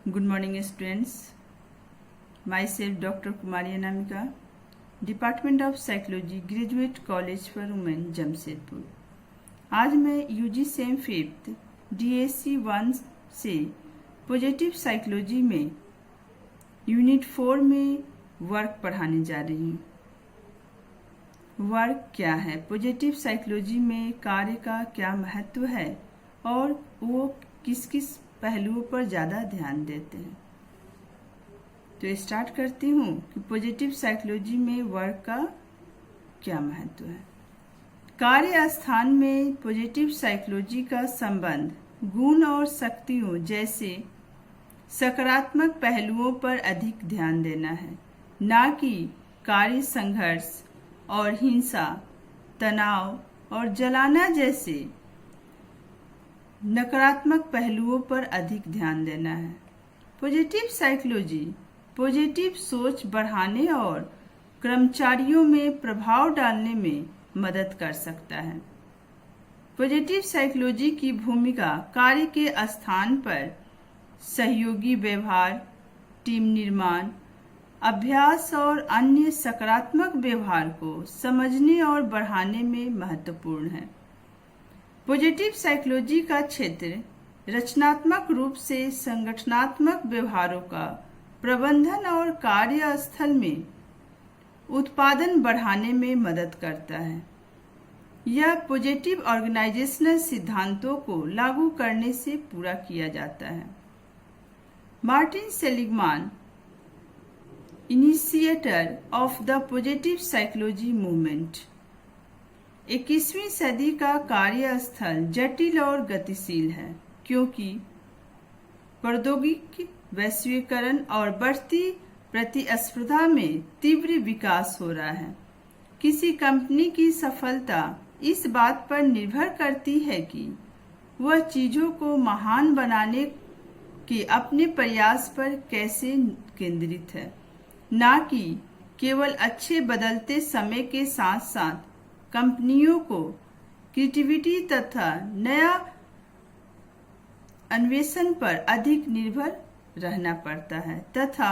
Good morning students. Myself Dr. Kumari Anamika, department of psychology, graduate college for women, Jamshedpur. आज मैं UG same fifth DSC 1 से positive psychology में unit 4 में work पढ़ाने जा रही हूँ। वर्क क्या है, पॉजिटिव साइकोलॉजी में कार्य का क्या महत्व है और वो किस किस पहलुओं पर ज़्यादा ध्यान देते हैं। तो स्टार्ट करती हूँ कि पॉजिटिव साइकोलॉजी में वर्क का क्या महत्व है। कार्य स्थान में पॉजिटिव साइकोलॉजी का संबंध गुण और शक्तियों जैसे सकारात्मक पहलुओं पर अधिक ध्यान देना है, ना कि कार्य संघर्ष और हिंसा, तनाव और जलाना जैसे नकारात्मक पहलुओं पर अधिक ध्यान देना है। पॉजिटिव साइकोलॉजी पॉजिटिव सोच बढ़ाने और कर्मचारियों में प्रभाव डालने में मदद कर सकता है। पॉजिटिव साइकोलॉजी की भूमिका कार्य के स्थान पर सहयोगी व्यवहार, टीम निर्माण, अभ्यास और अन्य सकारात्मक व्यवहार को समझने और बढ़ाने में महत्वपूर्ण है। पॉजिटिव साइकोलॉजी का क्षेत्र रचनात्मक रूप से संगठनात्मक व्यवहारों का प्रबंधन और कार्यस्थल में उत्पादन बढ़ाने में मदद करता है। यह पॉजिटिव ऑर्गेनाइजेशनल सिद्धांतों को लागू करने से पूरा किया जाता है। Martin Seligman, initiator of the positive psychology movement. 21वीं सदी का कार्यस्थल जटिल और गतिशील है क्योंकि प्रौद्योगिकी, वैश्वीकरण और बढ़ती प्रतिस्पर्धा में तीव्र विकास हो रहा है। किसी कंपनी की सफलता इस बात पर निर्भर करती है कि वह चीजों को महान बनाने के अपने प्रयास पर कैसे केंद्रित है, ना कि केवल अच्छे बदलते समय के साथ साथ कंपनियों को क्रिएटिविटी तथा नया अन्वेषण पर अधिक निर्भर रहना पड़ता है तथा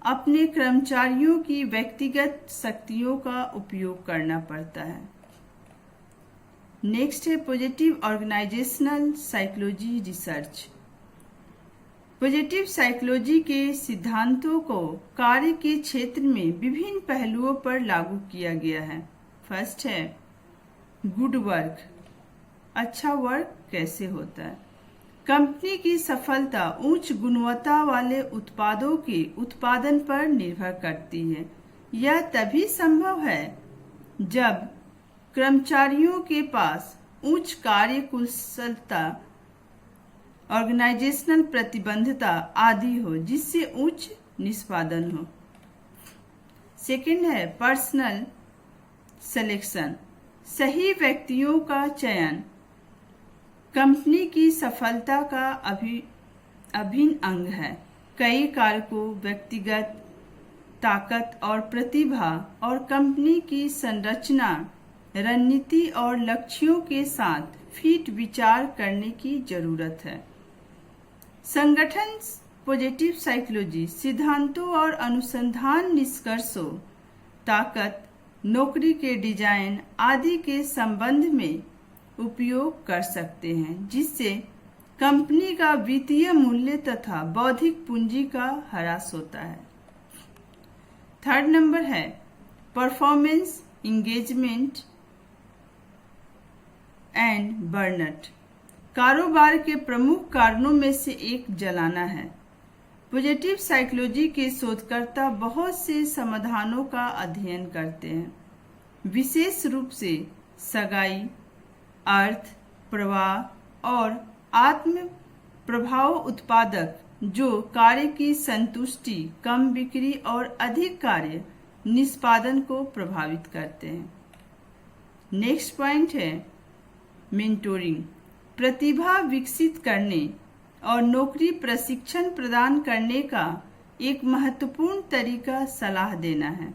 अपने कर्मचारियों की व्यक्तिगत शक्तियों का उपयोग करना पड़ता है। नेक्स्ट है positive organisational psychology research. Positive psychology के सिद्धांतों को कार्य के क्षेत्र में विभिन्न पहलुओं पर लागू किया गया है। फर्स्ट है गुड वर्क, अच्छा वर्क कैसे होता है। कंपनी की सफलता उच्च गुणवत्ता वाले उत्पादों के उत्पादन पर निर्भर करती है। यह तभी संभव है जब कर्मचारियों के पास उच्च कार्य कुशलता, ऑर्गेनाइजेशनल प्रतिबद्धता आदि हो, जिससे उच्च निष्पादन हो। सेकंड है पर्सनल सिलेक्शन, सही व्यक्तियों का चयन कंपनी की सफलता का अभिन्न अंग है। कई कारकों, व्यक्तिगत ताकत और प्रतिभा और कंपनी की संरचना, रणनीति और लक्ष्यों के साथ फिट विचार करने की जरूरत है। संगठन पॉजिटिव साइकोलॉजी सिद्धांतों और अनुसंधान निष्कर्षों, ताकत, नौकरी के डिजाइन आदि के संबंध में उपयोग कर सकते हैं, जिससे कंपनी का वित्तीय मूल्य तथा बौद्धिक पूंजी का ह्रास होता है। थर्ड नंबर है परफॉर्मेंस, इंगेजमेंट एंड बर्नआउट। कारोबार के प्रमुख कारणों में से एक जलाना है। पॉजिटिव साइकोलॉजी के शोधकर्ता बहुत से समाधानों का अध्ययन करते हैं, विशेष रूप से सगाई, अर्थ प्रवाह और आत्म प्रभाव उत्पादक, जो कार्य की संतुष्टि, कम बिक्री और अधिक कार्य निष्पादन को प्रभावित करते हैं। नेक्स्ट पॉइंट है मेंटोरिंग, प्रतिभा विकसित करने और नौकरी प्रशिक्षण प्रदान करने का एक महत्वपूर्ण तरीका सलाह देना है।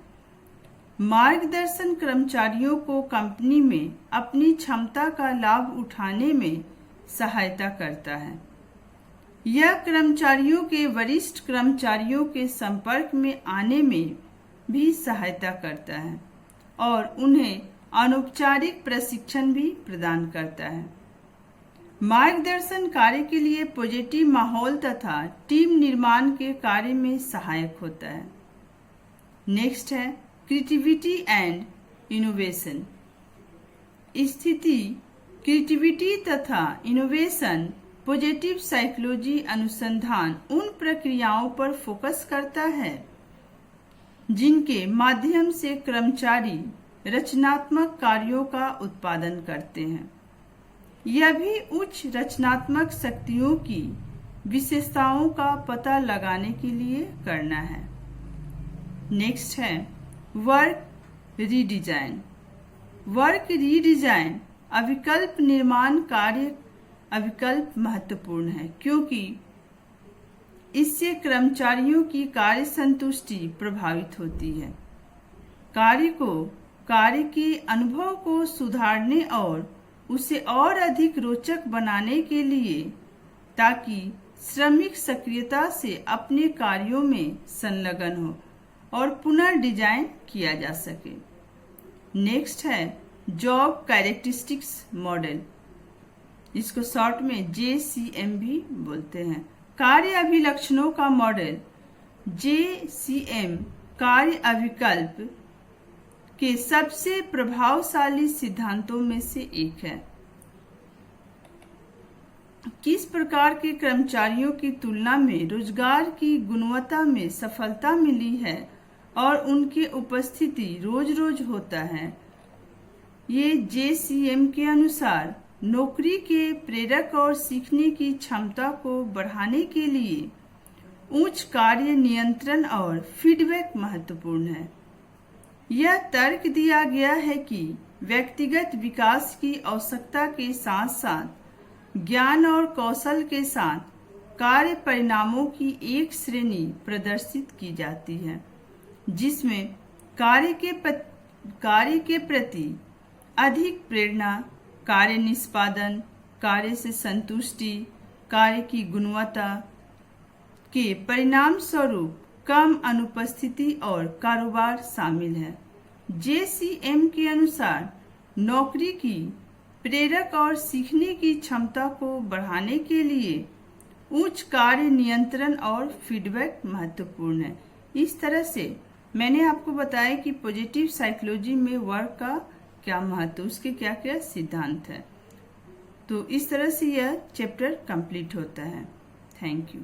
मार्गदर्शन कर्मचारियों को कंपनी में अपनी क्षमता का लाभ उठाने में सहायता करता है। यह कर्मचारियों के वरिष्ठ कर्मचारियों के संपर्क में आने में भी सहायता करता है और उन्हें अनौपचारिक प्रशिक्षण भी प्रदान करता है। मार्गदर्शन कार्य के लिए पॉजिटिव माहौल तथा टीम निर्माण के कार्य में सहायक होता है। नेक्स्ट है क्रिएटिविटी एंड इनोवेशन। स्थिति, क्रिएटिविटी तथा इनोवेशन पॉजिटिव साइकोलॉजी अनुसंधान उन प्रक्रियाओं पर फोकस करता है जिनके माध्यम से कर्मचारी रचनात्मक कार्यों का उत्पादन करते हैं। यह भी उच्च रचनात्मक शक्तियों की विशेषताओं का पता लगाने के लिए करना है। नेक्स्ट है वर्क रीडिजाइन। वर्क रीडिजाइन अविकल्प निर्माण कार्य अविकल्प महत्वपूर्ण है क्योंकि इससे कर्मचारियों की कार्य संतुष्टि प्रभावित होती है। कार्य के अनुभव को सुधारने और उसे और अधिक रोचक बनाने के लिए, ताकि श्रमिक सक्रियता से अपने कार्यों में संलग्न हो और पुनर्डिजाइन किया जा सके। नेक्स्ट है जॉब कैरेक्टरिस्टिक्स मॉडल, इसको शॉर्ट में JCM भी बोलते हैं। कार्य अभिलक्षणों का मॉडल JCM कार्य अविकल्प के सबसे प्रभावशाली सिद्धांतों में से एक है। किस प्रकार के कर्मचारियों की तुलना में रोजगार की गुणवत्ता में सफलता मिली है और उनकी उपस्थिति रोज रोज होता है। ये JCM के अनुसार नौकरी के प्रेरक और सीखने की क्षमता को बढ़ाने के लिए उच्च कार्य नियंत्रण और फीडबैक महत्वपूर्ण है। यह तर्क दिया गया है कि व्यक्तिगत विकास की आवश्यकता के साथ साथ ज्ञान और कौशल के साथ कार्य परिणामों की एक श्रेणी प्रदर्शित की जाती है, जिसमें कार्य के प्रति अधिक प्रेरणा, कार्य निष्पादन, कार्य से संतुष्टि, कार्य की गुणवत्ता के परिणाम स्वरूप कम अनुपस्थिति और कारोबार शामिल है। JCM के अनुसार नौकरी की प्रेरक और सीखने की क्षमता को बढ़ाने के लिए उच्च कार्य नियंत्रण और फीडबैक महत्वपूर्ण है। इस तरह से मैंने आपको बताया कि पॉजिटिव साइकोलॉजी में वर्क का क्या महत्व, उसके क्या क्या सिद्धांत है। तो इस तरह से यह चैप्टर कंप्लीट होता है। Thank you.